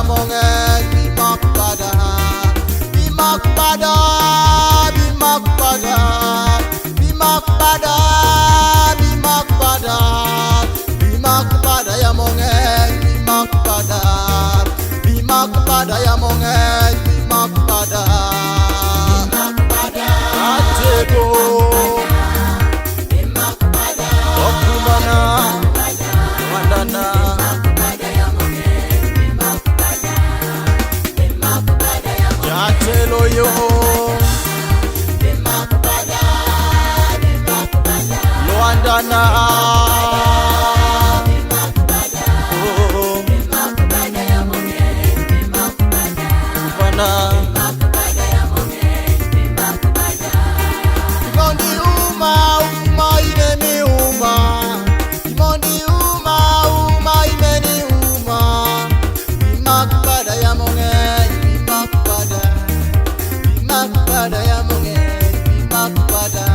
mongen bimak pada, bimak pada, bimak pada, bimak pada, bimak pada, bimak pada ya mongen bimak pada, bimak pada ya mongen bimak pada, bimak pada, atego, bimak pada, okumana, wandana. Telo yo Luandana Imondi uma ineni uma Imondi uma imeni uma Bimak pada ya mongen bimak pada bimak pada ya mongen bimak pada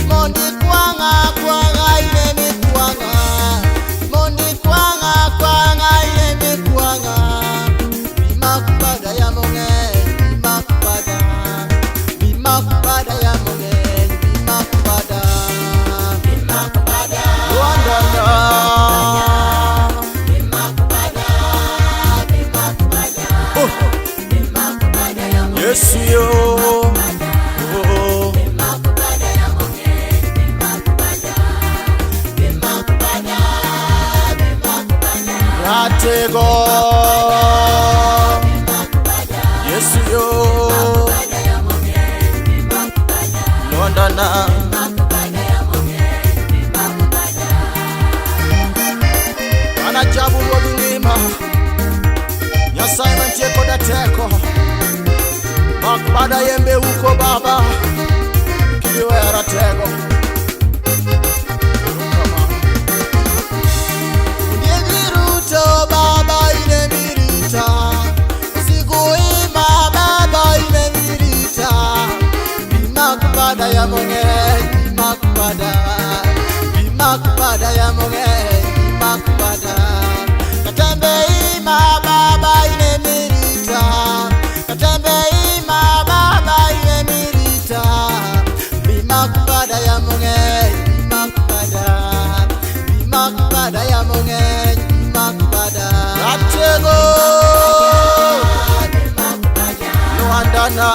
Mondi kwanga kwanga ineni kwanga Mondi kwanga kwanga ineni kwanga Bimak pada ya mongen bimak pada bimak pada ya mongen bimak pada Luandana bimak pada yes yo Ratego yes yo Luandana Ana jabu wadulima Nyasaye mteko dateko Makbada yembe uko baba Kiliwera tego Nyeviruto baba inemirita Siguima baba inemirita Bimakbada ya mongen bimakbada Bimakbada ya mongen bimakbada Katembe ima baba inemirita Katembe ima baba inemirita Bimakbada ya mongen bimakbada Bimakbada ya mongen bimakbada Atego Luandana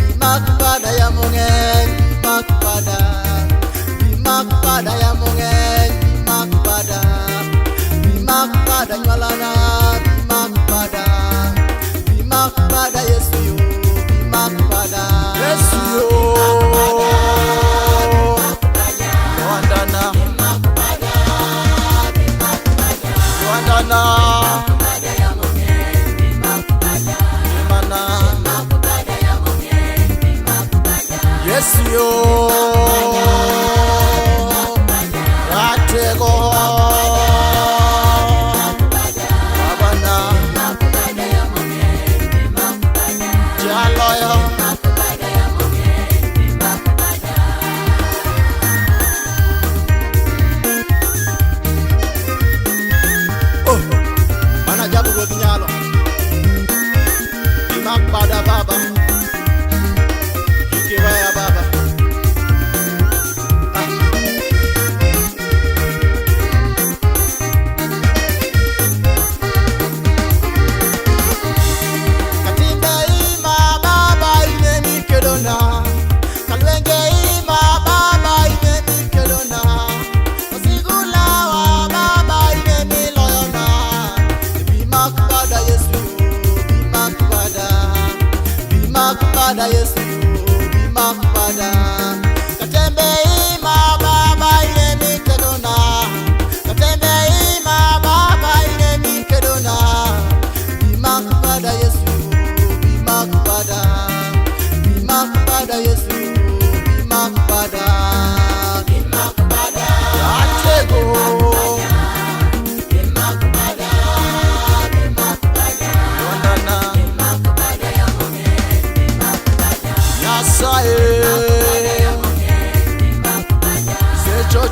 Bimakbada ya mongen bimakbada Bimakbada ya mongen bimakbada Bimakbada nyalana bimakbada Bimakbada Yesu yo bimakbada Yesu yo Luandana Luandana Yes yo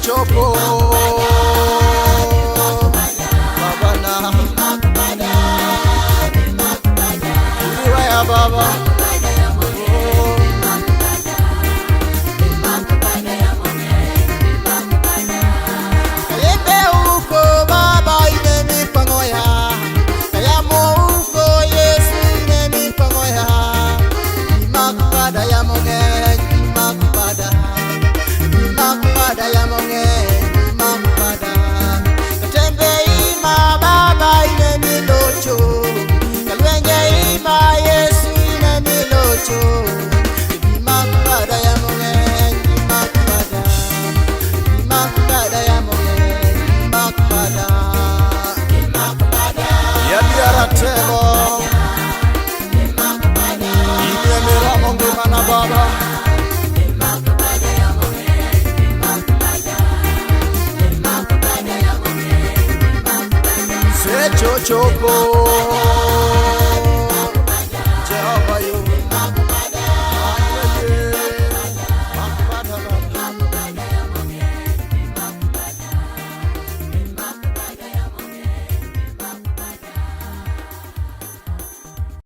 chopo babana iwe ya baba yembe uko baba ine mipango ya kayamo uko Yesu ine mipango ya imakpada ya monge imakpada ya monge imakpada tembe ima baba ine milocho kalwenye ima Yesu ine milocho imakpada ya monge imakpada ya monge imakpada ya biaratelo ine mera monge mana baba chopo